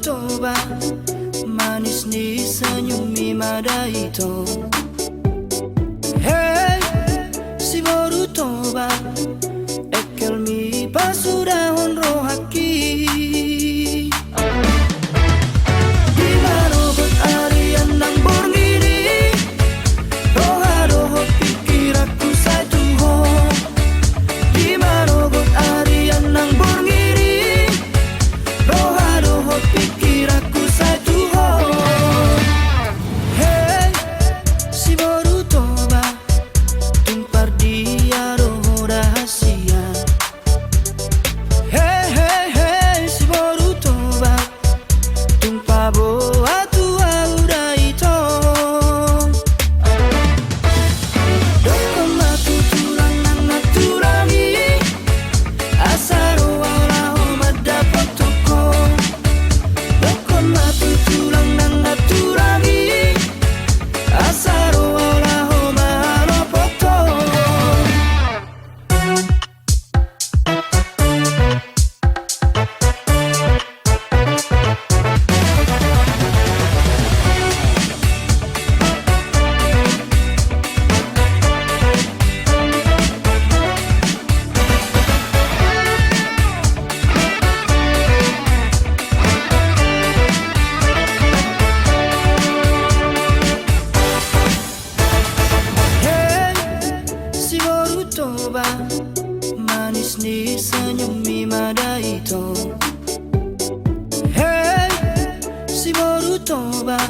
toba manis ni senyum mi madaito. Hey, si baru toba ekel mi pasudahon rohaki. Di marobot arian nang borngiri, roha roho pikir aku satu ho. Di marobot arian nang borngiri, roha roho pikir aku satu ho. Hey, si baru toba tumpar dia roho rahasia. Hey, hey, hey, si baru toba tumpah boa tua udah itu. Dokon matu tulang nang naturangi, asaro wala homat dapat toko. Dokon matu tulang nang naturangi, asaro wala homat lopoto. Hey, si baru toba manis ni senyum mi madaito. Hey, si baru toba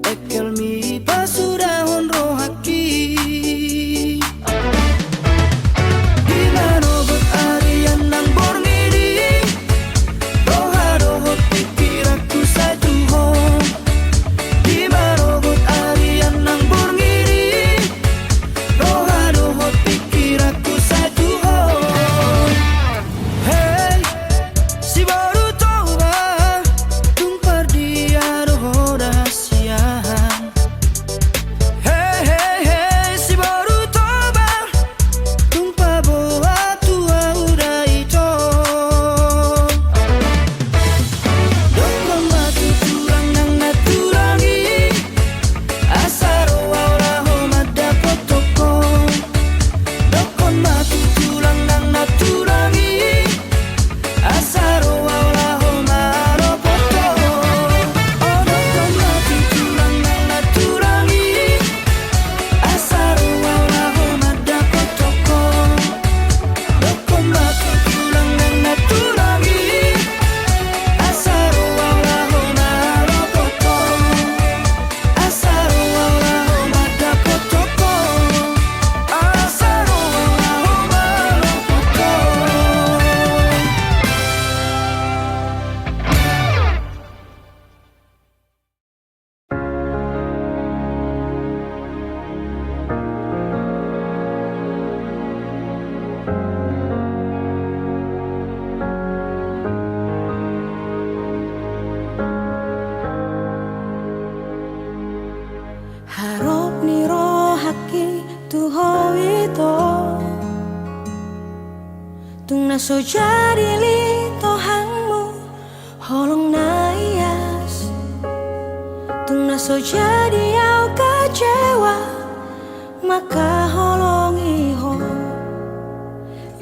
ekel mi pasudahon rohaki. Di marobot arian nang borngiri, roha roho pikir aku satu ho. Di marobot arian nang borngiri, roha roho pikir aku satu ho. Hey, si baru toba tumpar dia roho rahasia. Hey, hey, hey, si baru toba tumpah boa tua udah itu. Dokon batu tulang nang naturangi, asaro wala homat dapat toko. Dokon batu tulang nang naturangi, asaro wala homat lopoto. Oh, dokon batu tulang nang naturangi, asaro wala homat dapat toko. Dokon batu tulang nang naturangi, asaro wala homat lopoto. Asaro wala homat dapat toko. Asaro wala homat lopoto. Harap ni rohaki tuho ito tung naso jadi li tohangmu holong naias tung naso jadi au kecewa maka holong iho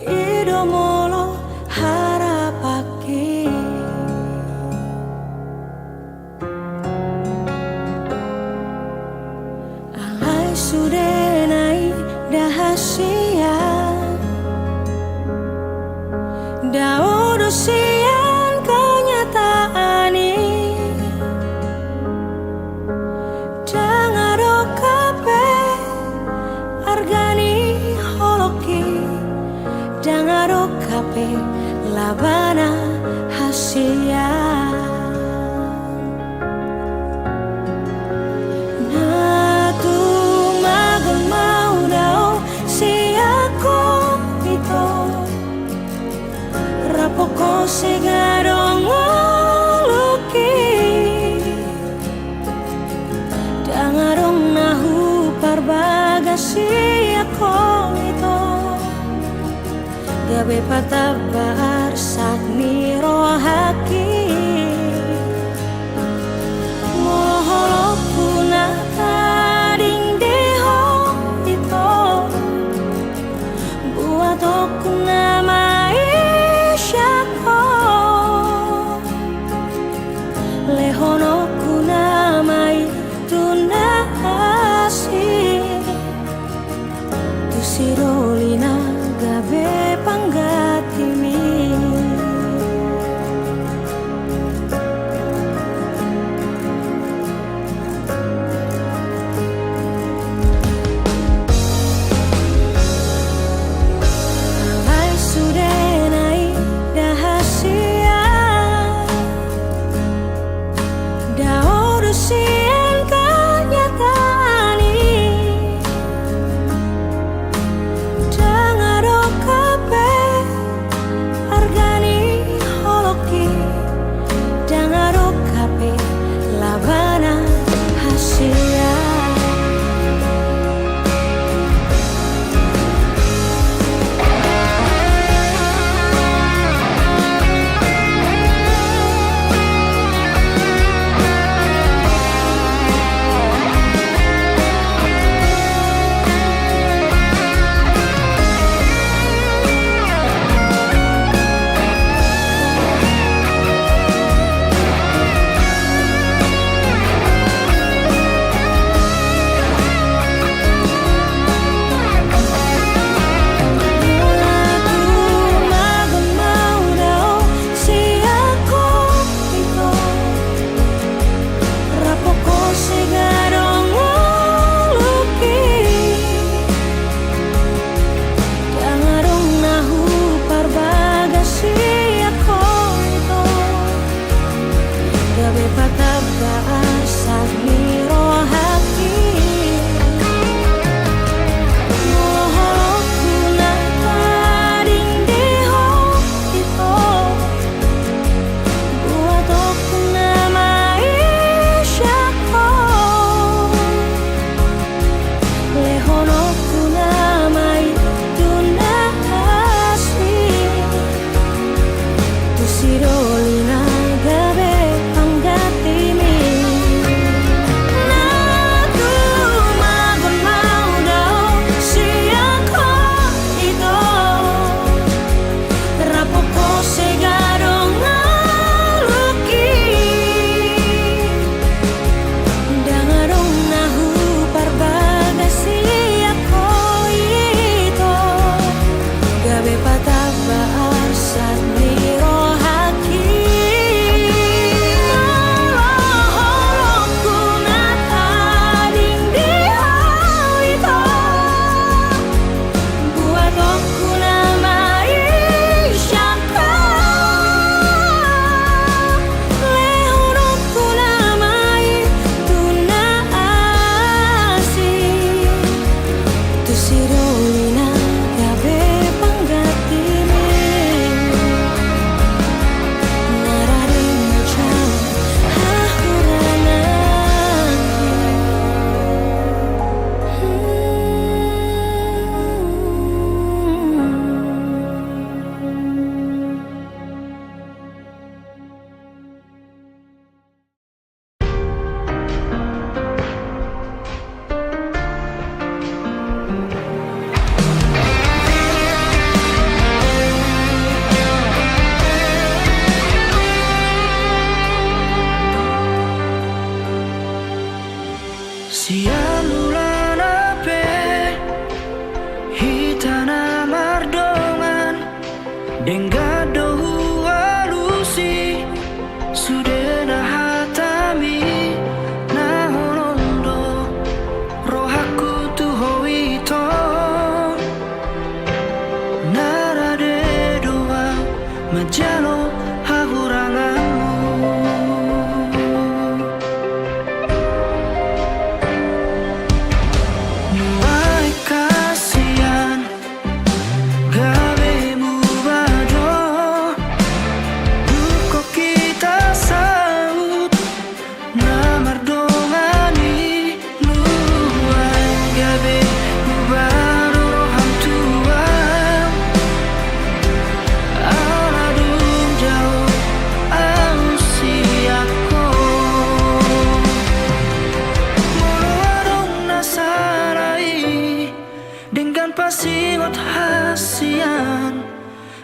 idomolo harapaki. Alai sudah naik dahasia Daudo sian kenyataan ini Dangado kape argani holoki Dangado kape labana hasia Rapoko segarong luki Dangarong nahu parbagasi ako ito Gabi patabar sak ni rohaki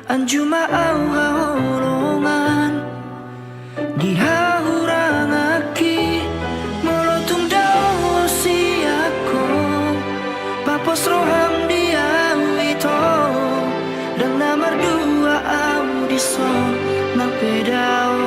Anjuma au haolongan dihahurang aki molotung dao si ako papos roham dia ito dan nomor dua audison nang pedao.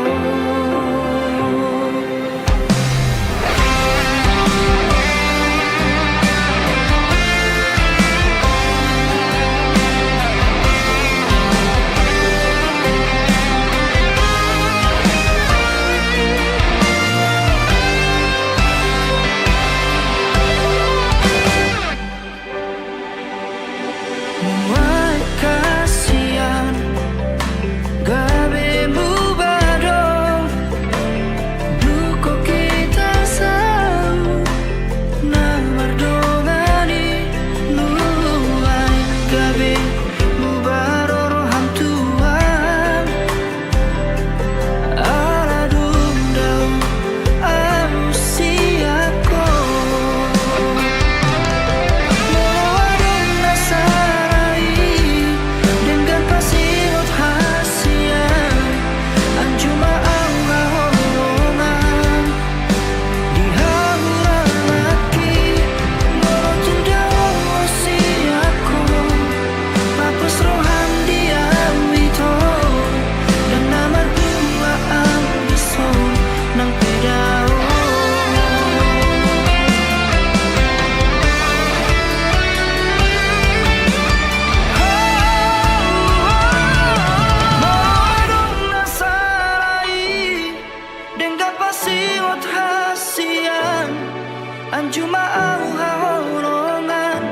Anjuma au haolongan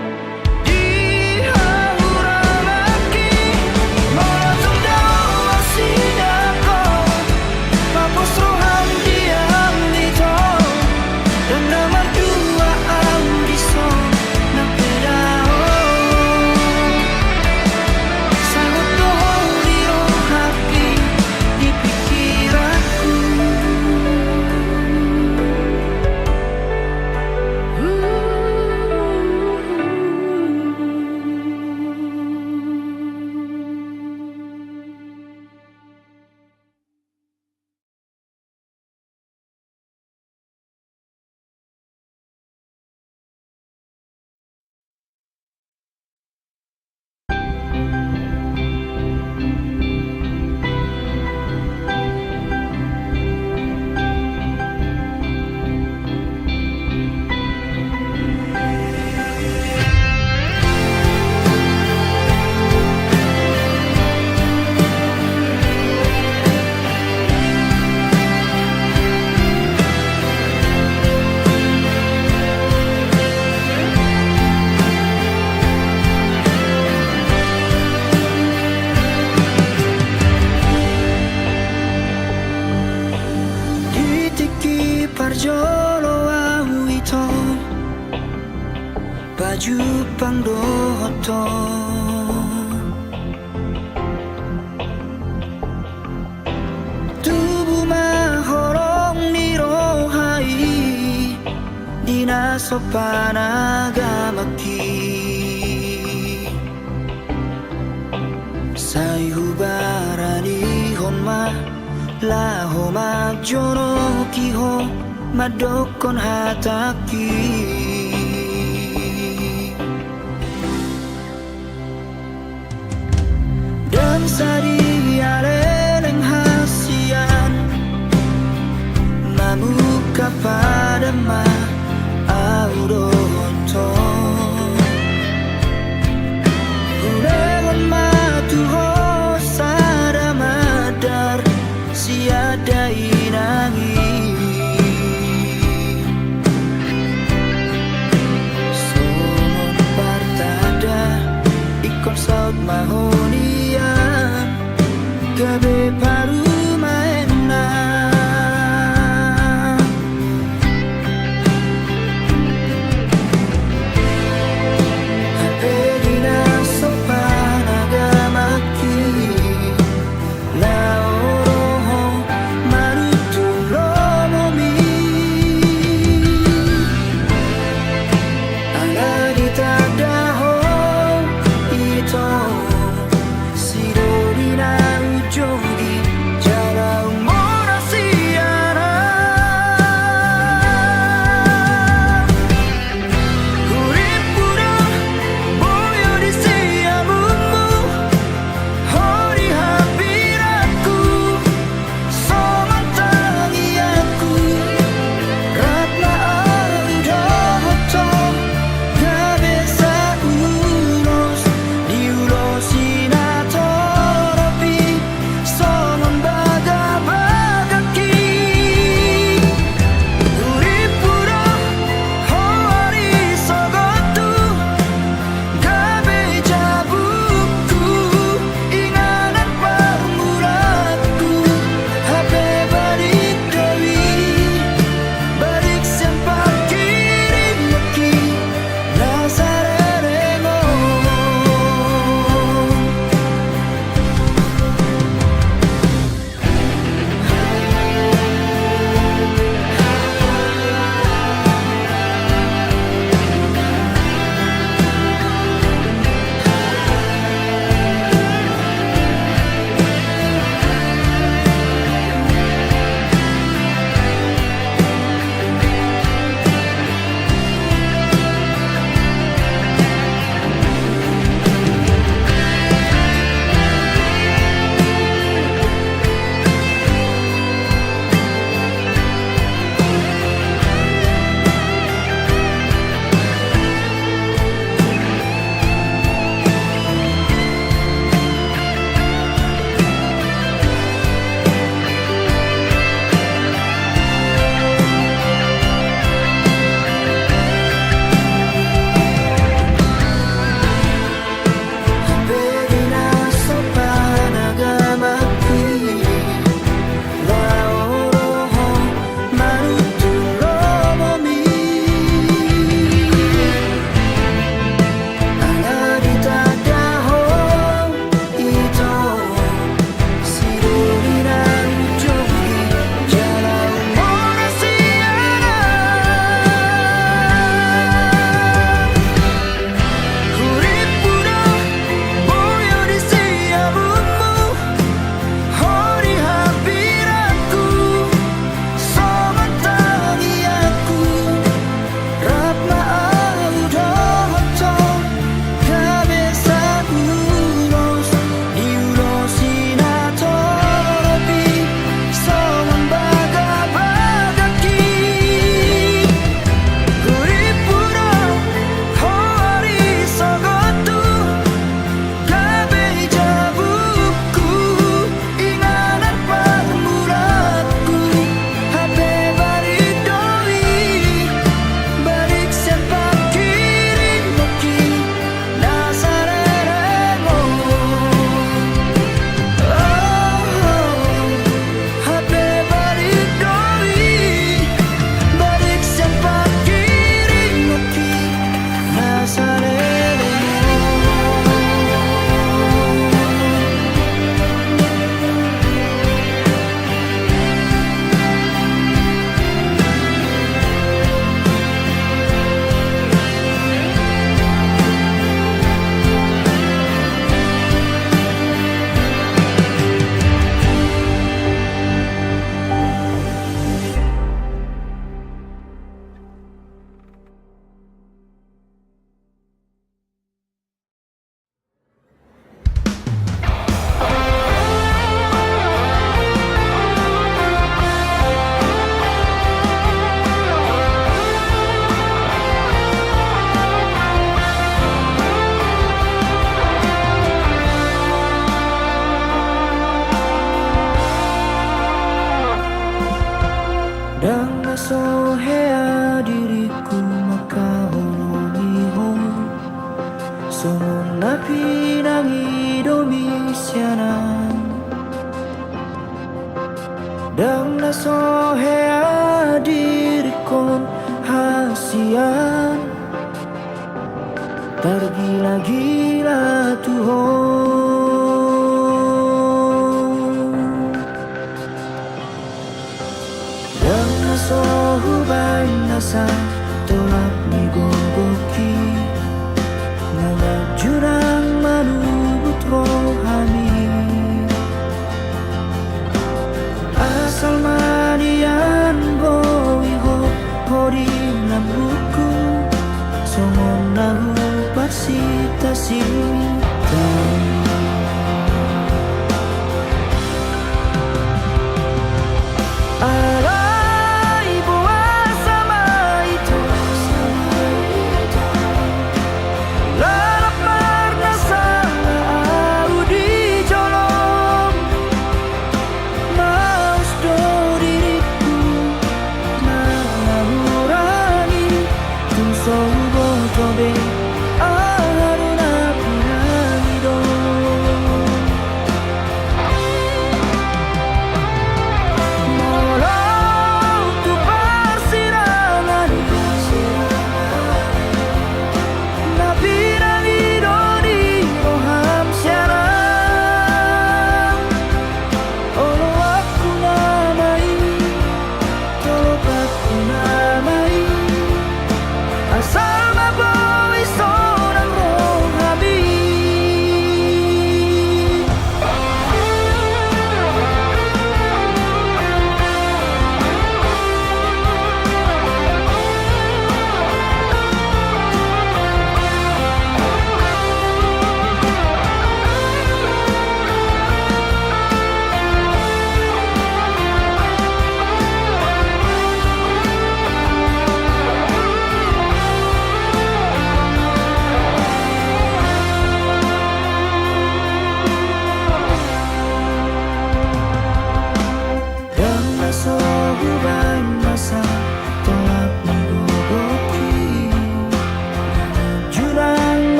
dihahurang aki molotung dao si ako papos roham dia ito dan nomor dua audison nang pedao sangat dohong di hati di pikiranku. Parjolo au ito baju pangdoto tubuh mahorong nirohai dinasopan agamaki sayubarani honma laho majono kiho madokon hataki dan sari aleleng hasian mamuka pada ma audoto ulegon matuho sada madar siada inangi saut mahonia gabe paru maena Dan nasohea diriku maka holomiho Songon napi nangi domisianan Dan nasohea dirikon hasian Tergila-gila Tuhan Dan nasohubay nasa tolak ni gogoki Jurang manubut rohani Asal manian boiho hori lambuku Songon nahu parsita-sita Alay buah sama itu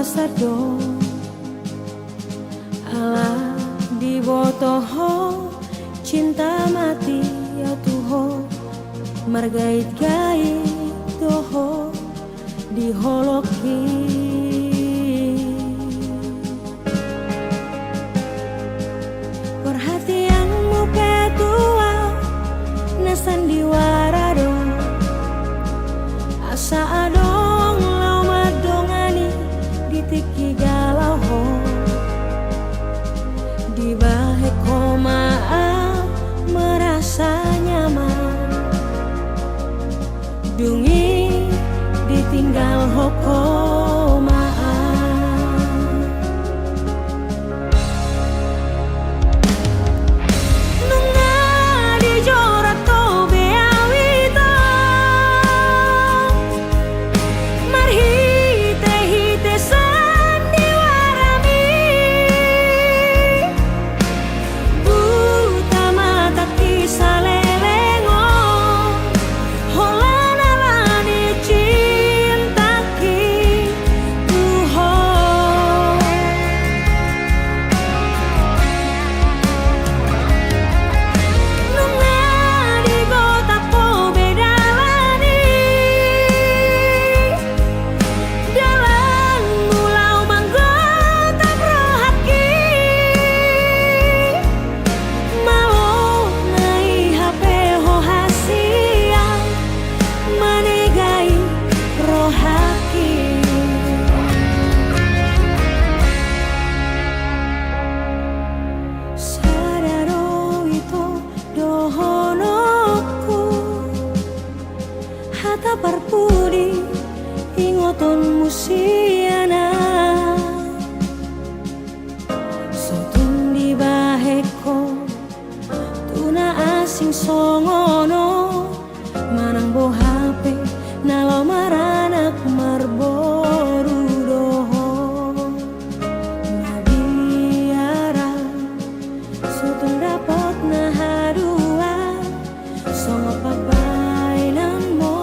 sado ala di botoho cinta mati ya tuho margait-gait doho di holoki. Perhatianmu ketua na sandiwara dong asa adong lau madongani ditiki galau ho di bahe komaa merasa nyaman dungi ditinggal hokomaa. Parpudi ingoton musiana sotun di baheko tuna asing songono manang bo hape nalo maranak marboru doho nabiara sotun dapat nahadua songo pabainan mo.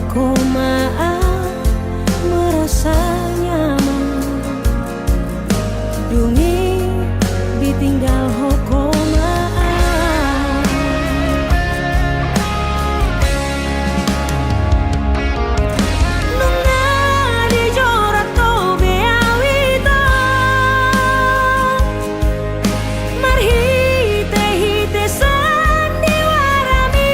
Komaa merasa nyaman dungi ditinggal hokomaa. Nunga di jorat to beawita marhite-hite sandiwarami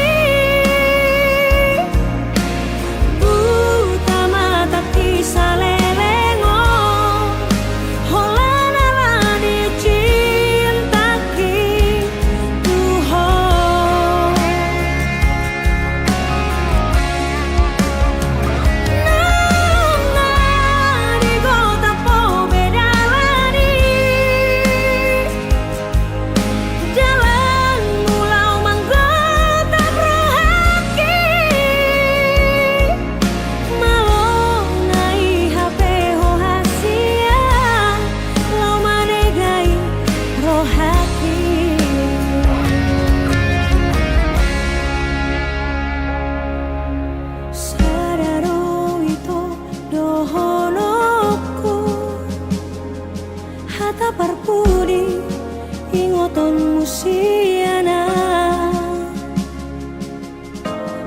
parpudi ingoton musiana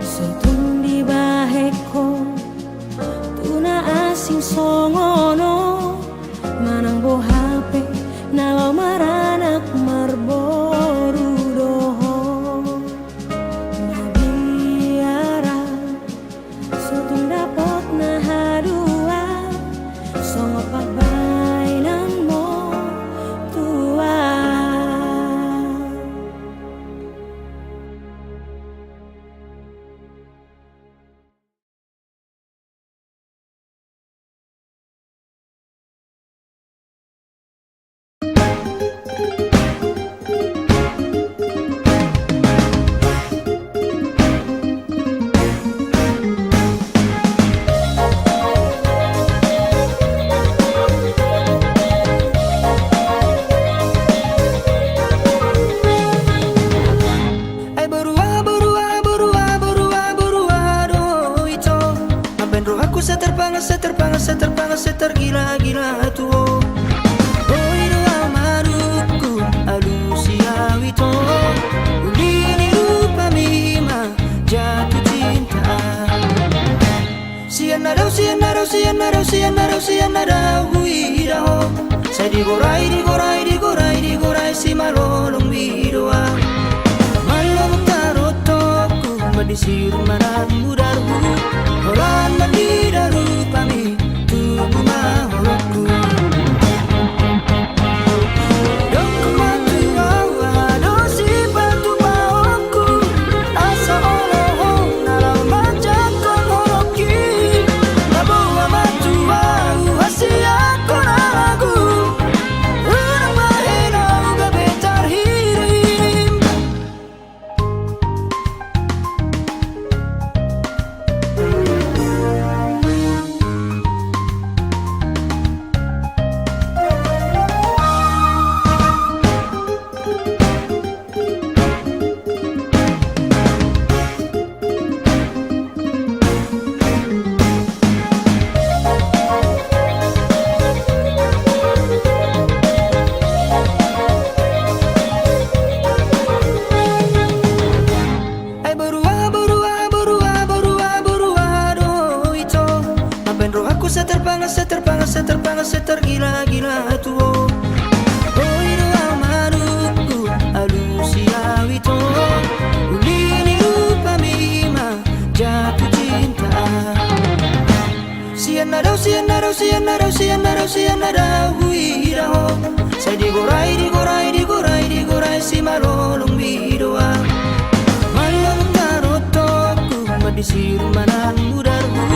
sotun di baheko tuna asing songono manang bo hape nalo maranak marboru doho nabiara sotun dapot nahadua songo pabainan mo tua. seterbang setergila-gila tuo. Oi doa maruku alusia wito, ulini rupa mima jatuh cinta. Sianarau sianarau sianarau sianarau sianarau huiraho. Saya digorai digorai digorai digorai si malolong bidoa. Malolong tarotoku madisiru manan mudaru. Horan mandidaru kami tubuh maholoku. Dong kematu awa dosi batu baoku. Asa oloho nalau majakon horoki. Nabawa matu au hasia konagu. Urang mahenau gabetar hirim. Ay berua berua berua berua berua do ito. Maben roh aku seterbang seterbang seterbang setergila-gila tuo. Oi doa maruku alusia wito, ulini rupa mima jatuh cinta. Sianarau sianarau sianarau sianarau sianarau huiraho. Saya digorai digorai digorai digorai si malolong bidoa. Malam tarotoku madisiru manan mudaru.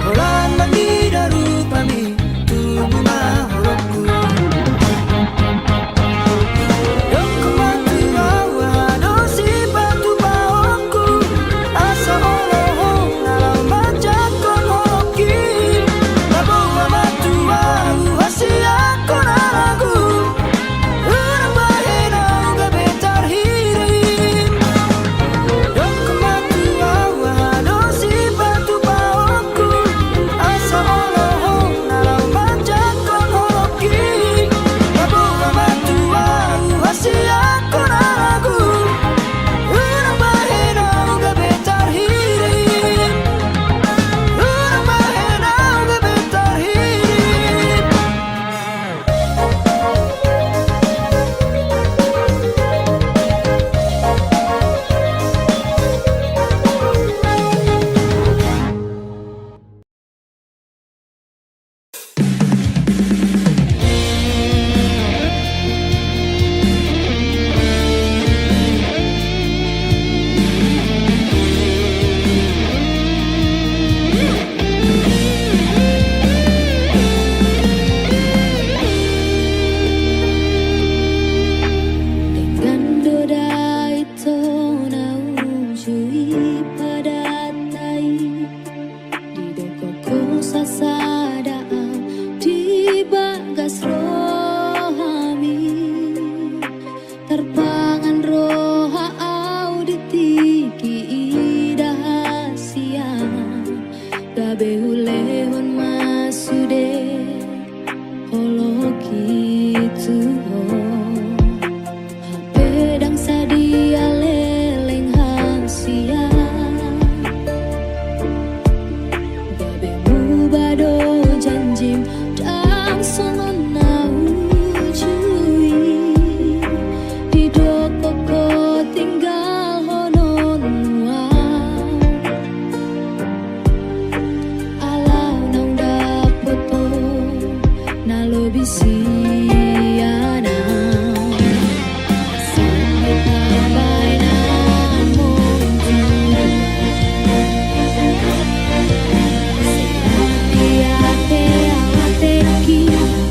Horan mandidaru pami tubuh maholoku. Dong kematu awa dosi batu baoku. Asa oloho nalau majakon horoki. Nabawa matu au hasia konagu. Urang mahenau gabetar hirim. Dong kematu awa dosi batu baoku. Asa oloho nalau majakon horoki. Nabawa matu au hasia konagu. Urang mahenau gabetar hirim. Urang mahenau gabetar hirim. Dengan doda itu naujui pada tai. Di dokoko sasadaan di bagas rohami. Terpangan roha au ditiki idahasia. Gabe hulehon masude holoki tuho. Pedang sadia leleng hasia. Gabe mubado janjim dang sonon naujui. Hidup koko tinggal honon mual. Alau nang dapoto nalo bisiana. Sampai tambay na mundo. Ate-ate-ki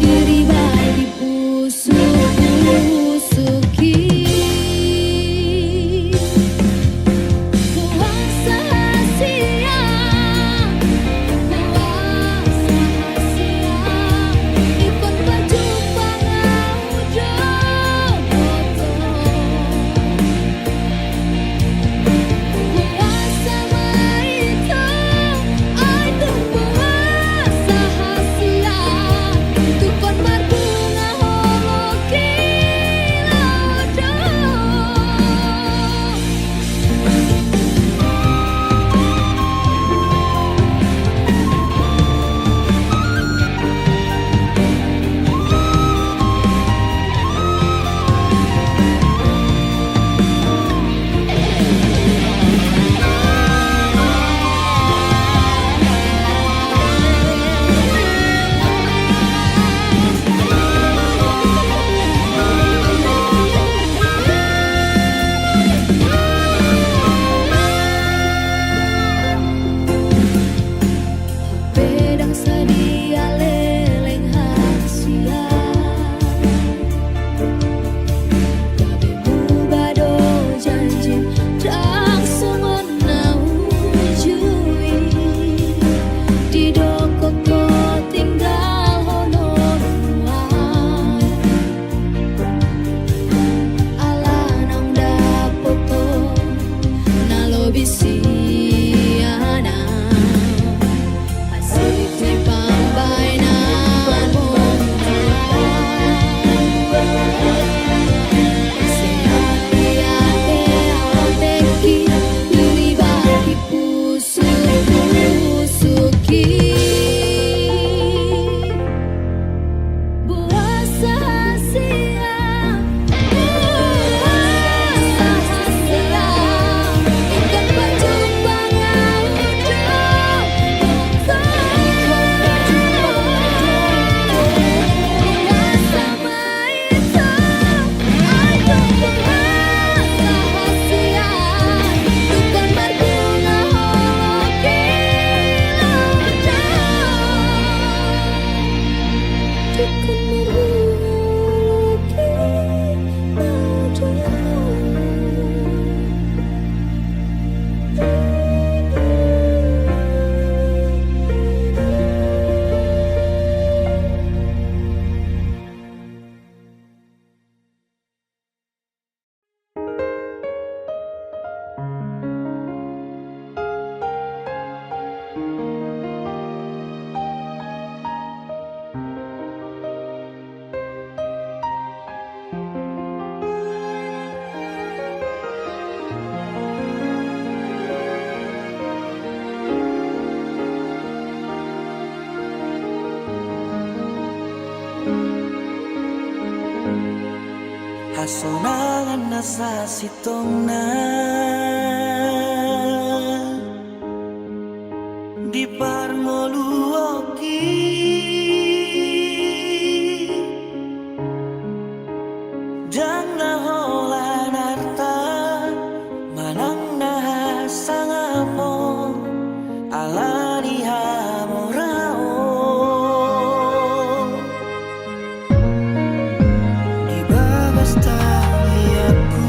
diri baik di pusuki. Puasa hasia, puasa hasia. Ikut baju Hasonangan nasa sitong na di parngoluoki jang naholan arta manang nahasangamo alani hamorao di babas tangi aku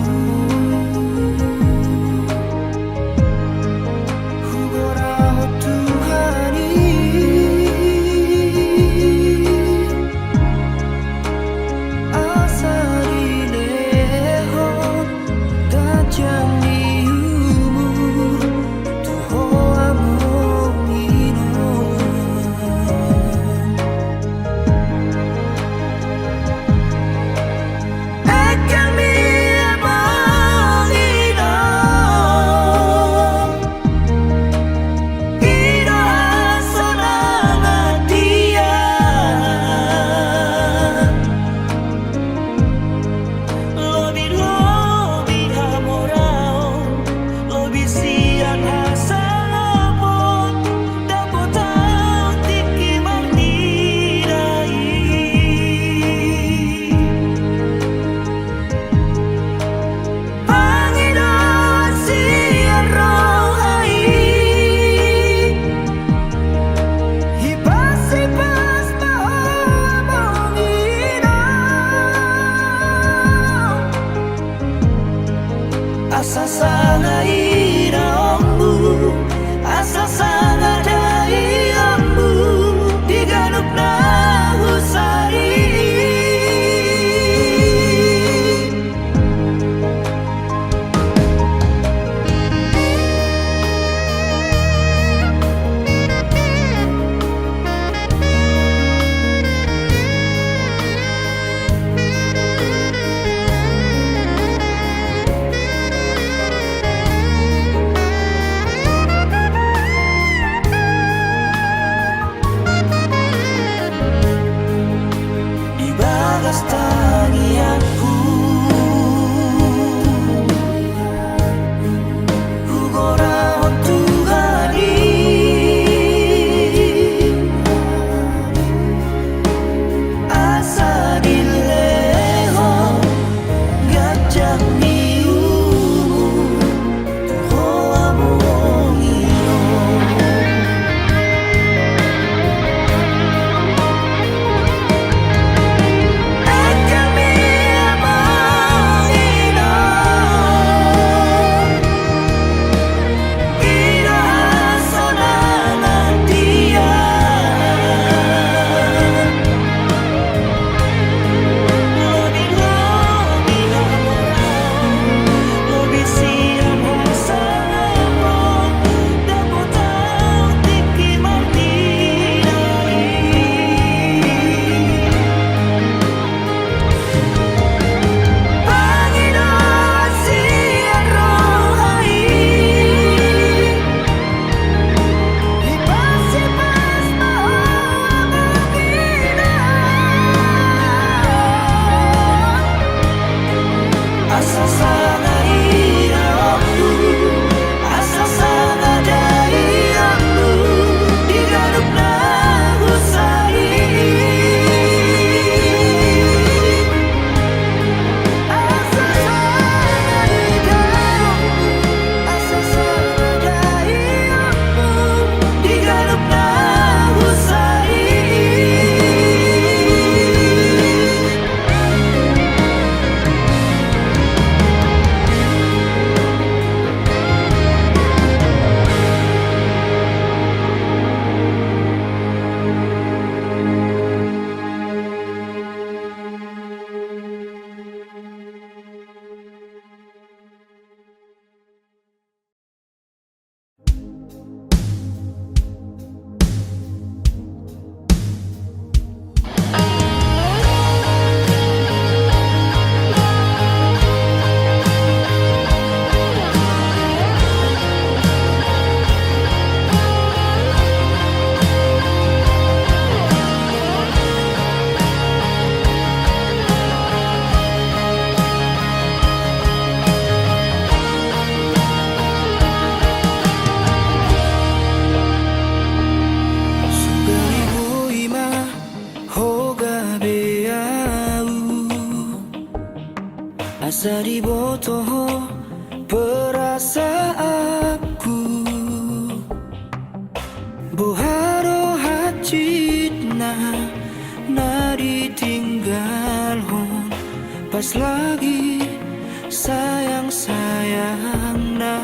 asa dibotoh perasaanku boharo hacit na ditinggal hon pas lagi sayang-sayang na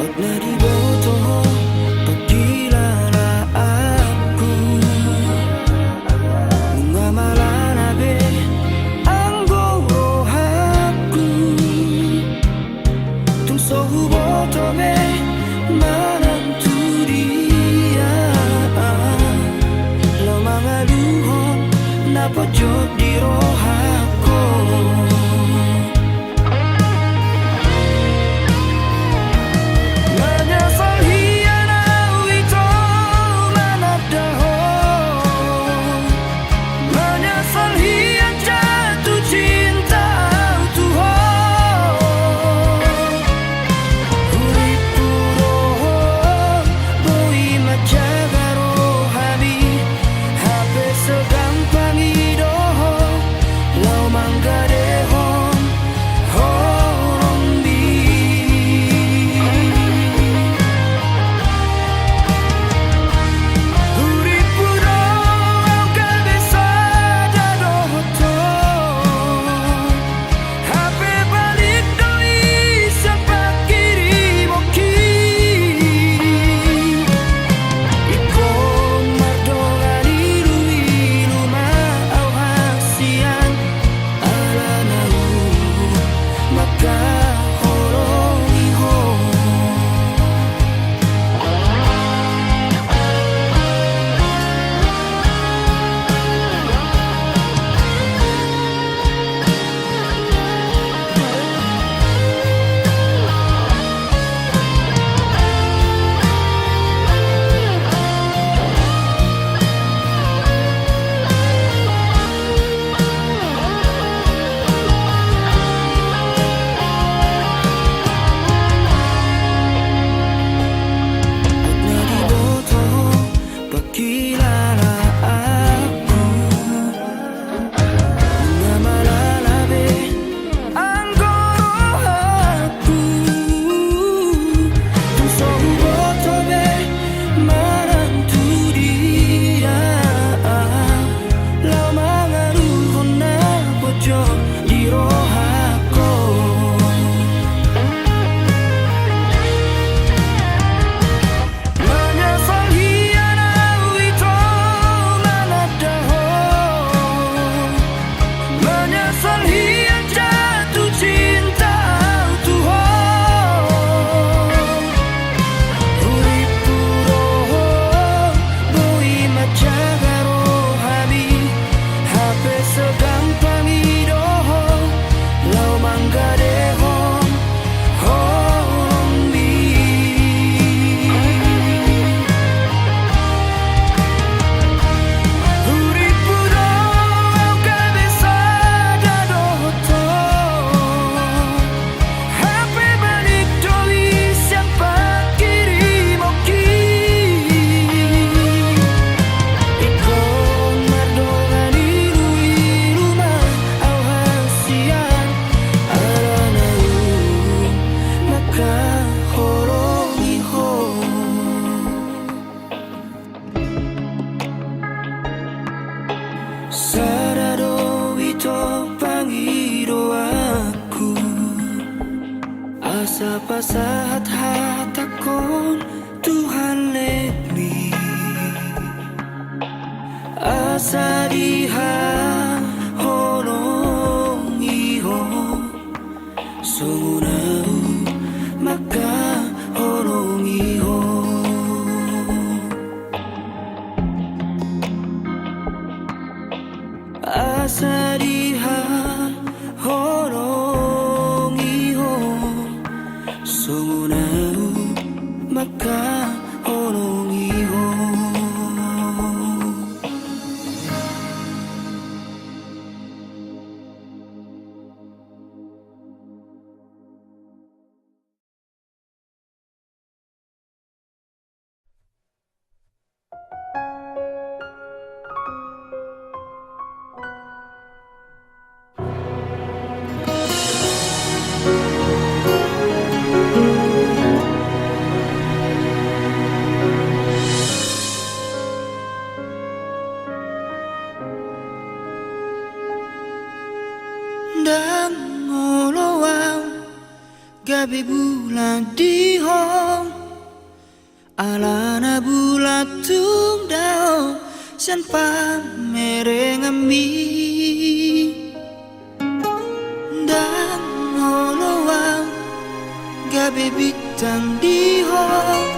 at na dibotoh pagkilala aku mga malanabe ang gorohaku tung sohuboto me mananturia lo mga luhon na pojok di rohako menyesal hianau itu manadaho menyesal hian jatuh cinta Tuhan uripu roho boi majaga rohani hape segampang idoho lau manggadehon horong di uripu roho kabisa dadohoto hape balik doi siapa kiri moki ikon mardongani ilu au hasian ala nau maka horong iho nadibotoh pagkilala aku mga malalabe ang gorohaku tung sohuboto be mananturia lau mga luhon na pojok di rohako menyesal hianau itu manadaho menyesal hian jatuh cinta Tuhan uripu roho boi majaga rohani hape segampang idoho lau manggadehon horong di uripu roho kabisa dadohoto hape balik doi siapa kiri moki ikon mardongani ilu au hasian ala nau maka horong iho sarado itu pangido aku asa pasahat hatakon Tuhan let me asa diha horong iho sungunau maka horong iho asa diha horong iho sungunau maka horong iho gabi bulan di hong alana bulat tung dao san pa merengami dan nolowang gabi bintang di hong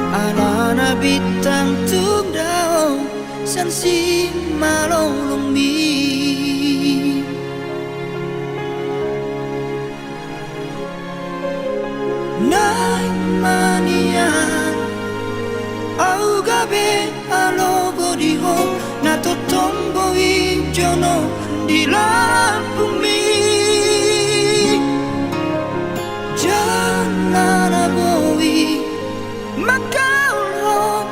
alana bintang tung dao san si malolong mi Nai manian au gabe alogo di ho nato tombo i jono di bumi jangan boi makau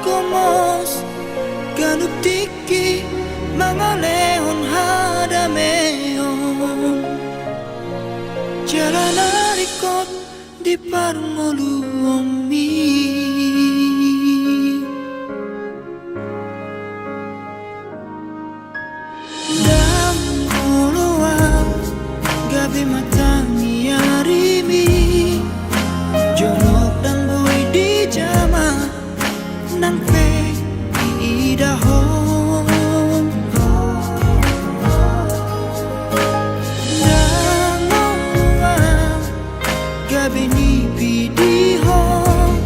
komos ganuk tiki mangalehon hadameon jalan arikot di parmoluomi dan oloang gabi matangi arimi jonok dan boy di jama nang pe idahong dan oloang gabi nipi di hong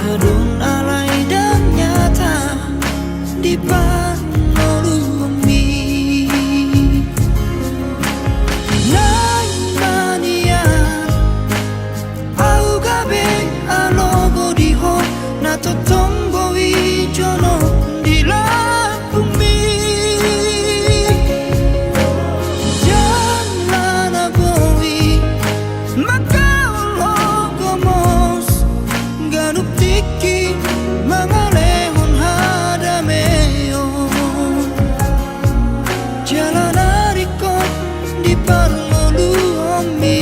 adon alai dan nyata di parmolumi nai manian au gabe alogo di hong nato tombo i jono di bumi jangan boi makau logomos ganuk tiki mangalehon hadameon jalan arikot di parmoluomi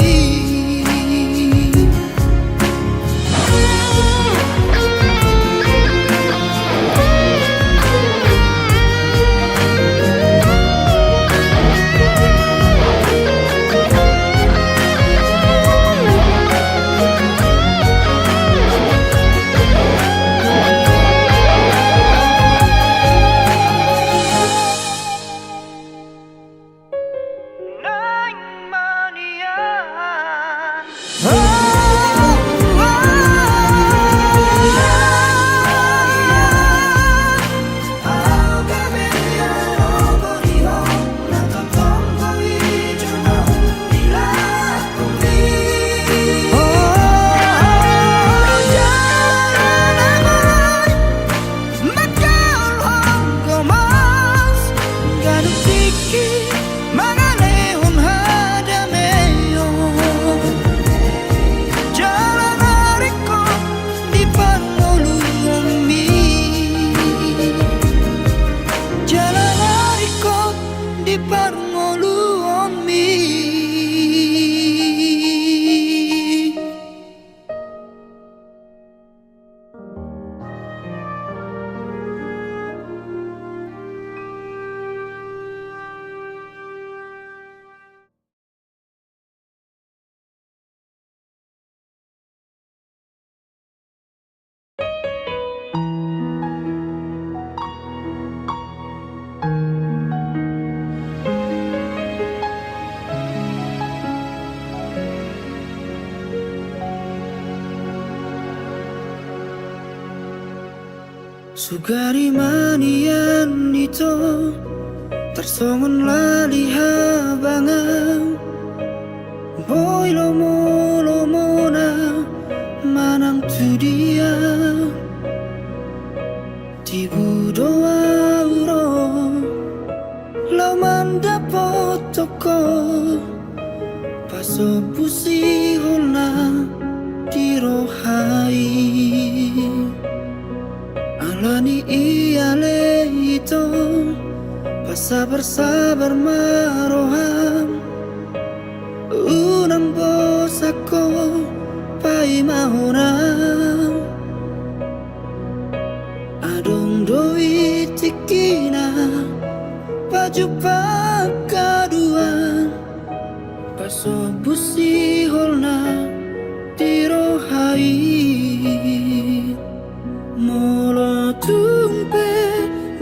Sugari manian itu tersongon lali habangang boy lomo na manang tu dia tibu doa uro lau manda potoko paso pusi holna tirohai alani iale itu sabar maroham unang bosako pai mahona adong doi tikina baju pakaduan paso busi holna tumpe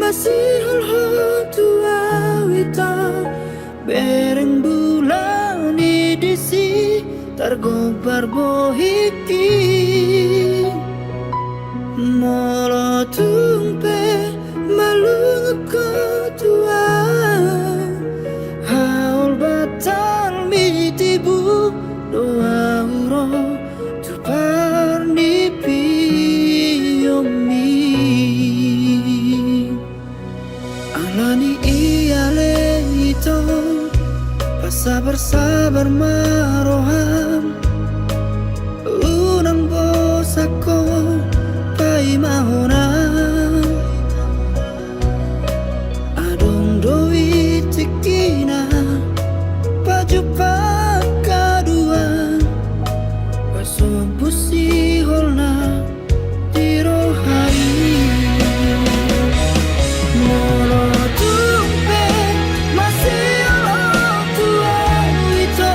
masih holho tua wita bereng bulan disi targobar bohiki molo tumpe malung ko tua haul batal mitibu doa uro tupar nipi yomi alani iale ito sabar-sabar maroham unang bosako pai mahona adong doi tikina baju pakaduan pasobusi holna tirohai molo tumpe masih tua itu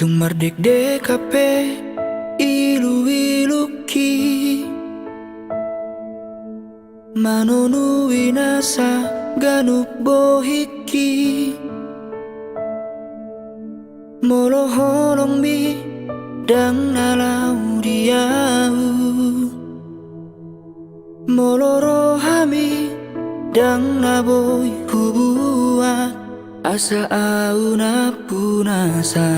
Tung mardek DKP ilu-iluki Manonu winasa ganup bohiki Molo holong mi dang nalau diau Molo rohami dang naboy hubuat asa au na punasa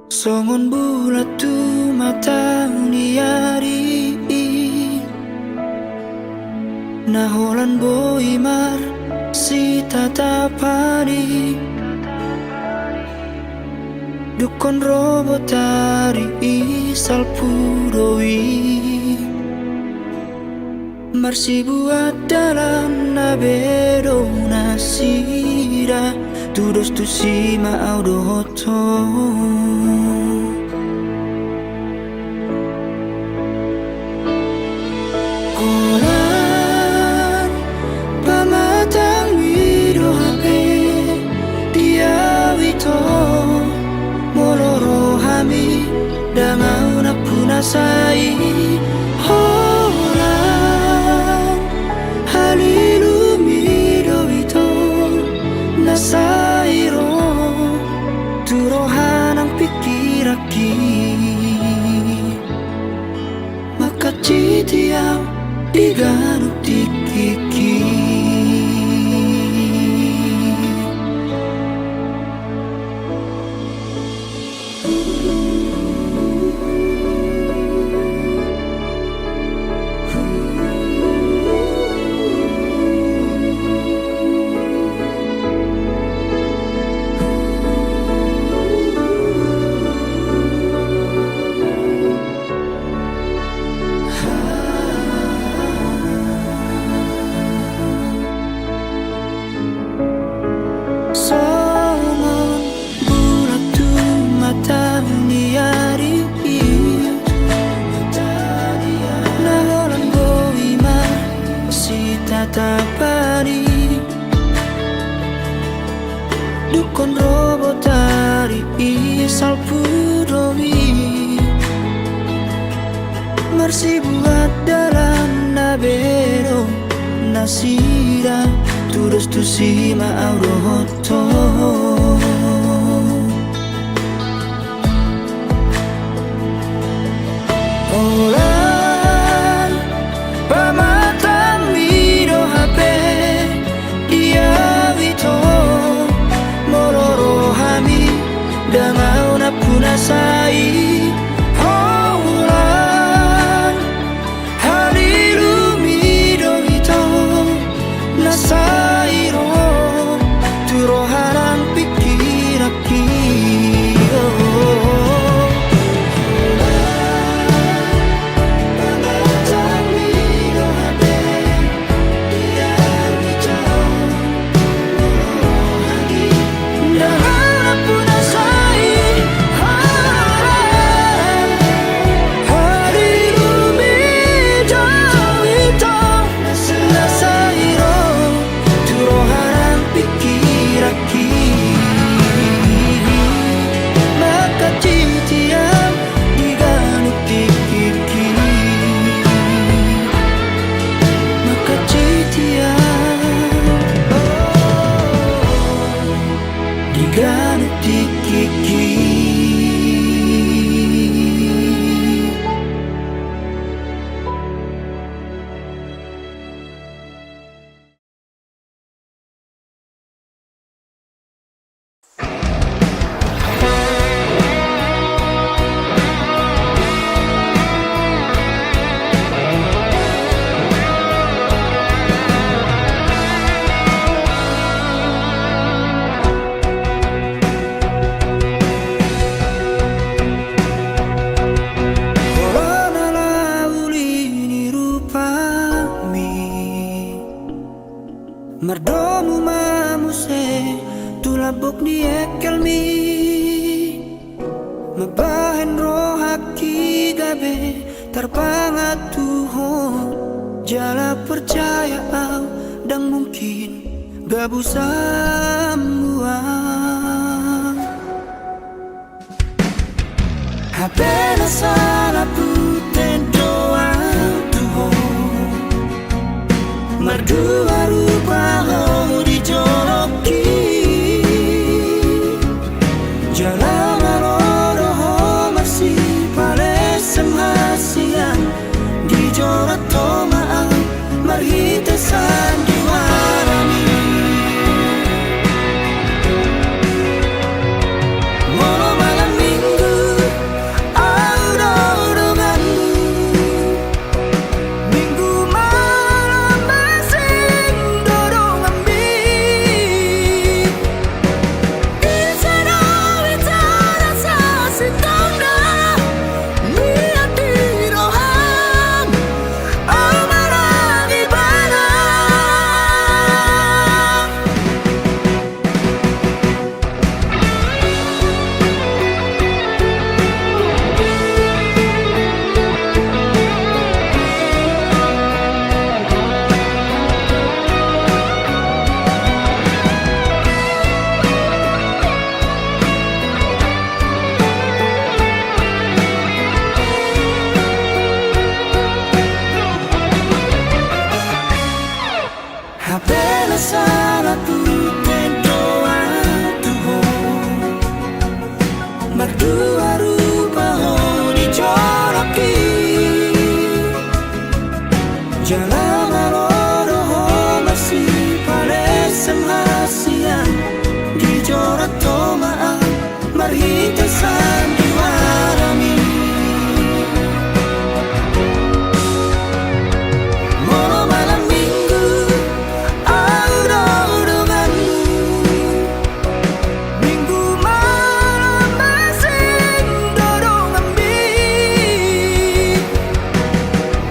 Songon bulat tu mata niari Naholan boy mar si tatapani Dukon robotari isal puroi Marsi buat dalam nabedo nasira Tudos tu sima audoto Kolan pamatang wido hape Diawito moloro hami Dangau na punasai Halilu mido ito nasairo Turohan ang pikiraki Makachitiaw iganuk tikiki Tapani Dukon robotari isal pudowi Marsi buat dalam nabero nasira Tudos tu sima auroto Olan pamatang wido hape Diawito moloro hami Dangau na punasai Olan halilu mido ito nasairo Turoharang pikiraki Diganuk tikiki Mardomu mamuse tulabok di ekelmi Mabahen rohaki gabe tarpangat Tuhan Jala percaya au dang mungkin gabu sambuang Apenas salah putih doa Tuhan Merdua rupa ho dijoloki Jalan loro ho masih palesem hasian Dijolot tomaan marhitesan diwarani Molo malam minggu auro-auronganmu Minggu malam masing dorong ambil Isara wicara sasitongda Niat diroham amarang ibadah Apenas salah putih doa Tuhan Berdua rupa ho dijoloki Jalan loro ho masih palesem hasian Dijolot tomaan marhitesan diwarani Molo malam minggu auro-auronganmu Minggu malam masing dorong ambil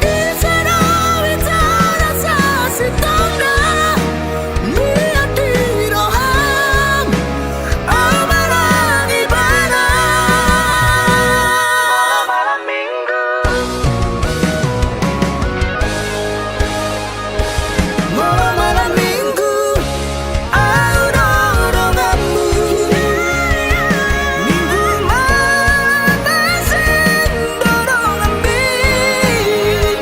Isara wicara sasitongda Niat diroham amarang ibadah Malam minggu Molo malam minggu auro-auronganmu Minggu malam masing dorong ambil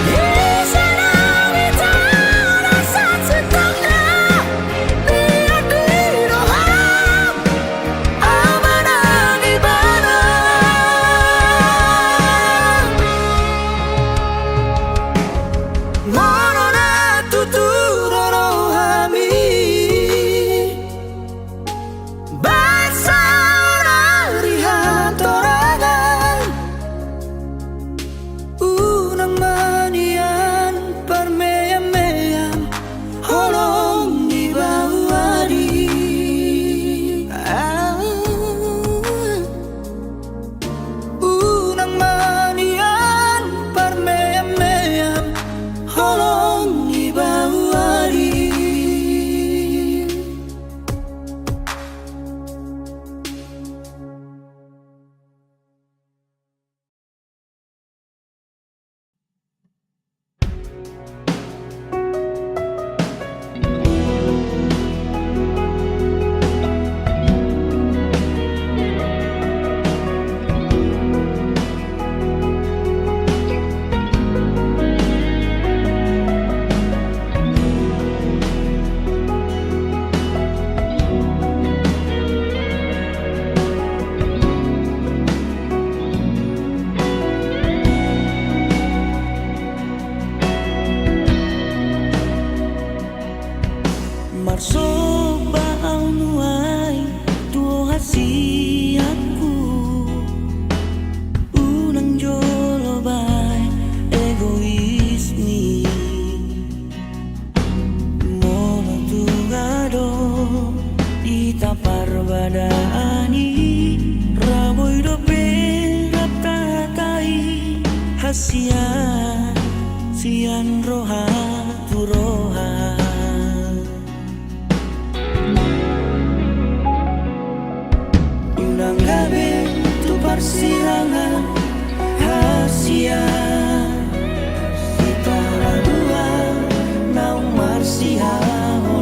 Isara wicara sasitongda Niat diroham amarang ibadah Morona tuturo rohami Basara rihan torangan Unang manian parmeyam-meyam Holong di bawari Unang manian parmeyam-meyam Holong di bawari Marsoba au nuai tuo hasiatku Unang jolo bai egoismi Molo tugado itapar badani Raboy dope raptatai hasian sian roha turoha Unang gabi tu persilangan hasian Kita dua naung marsihan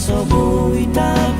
Sobui tak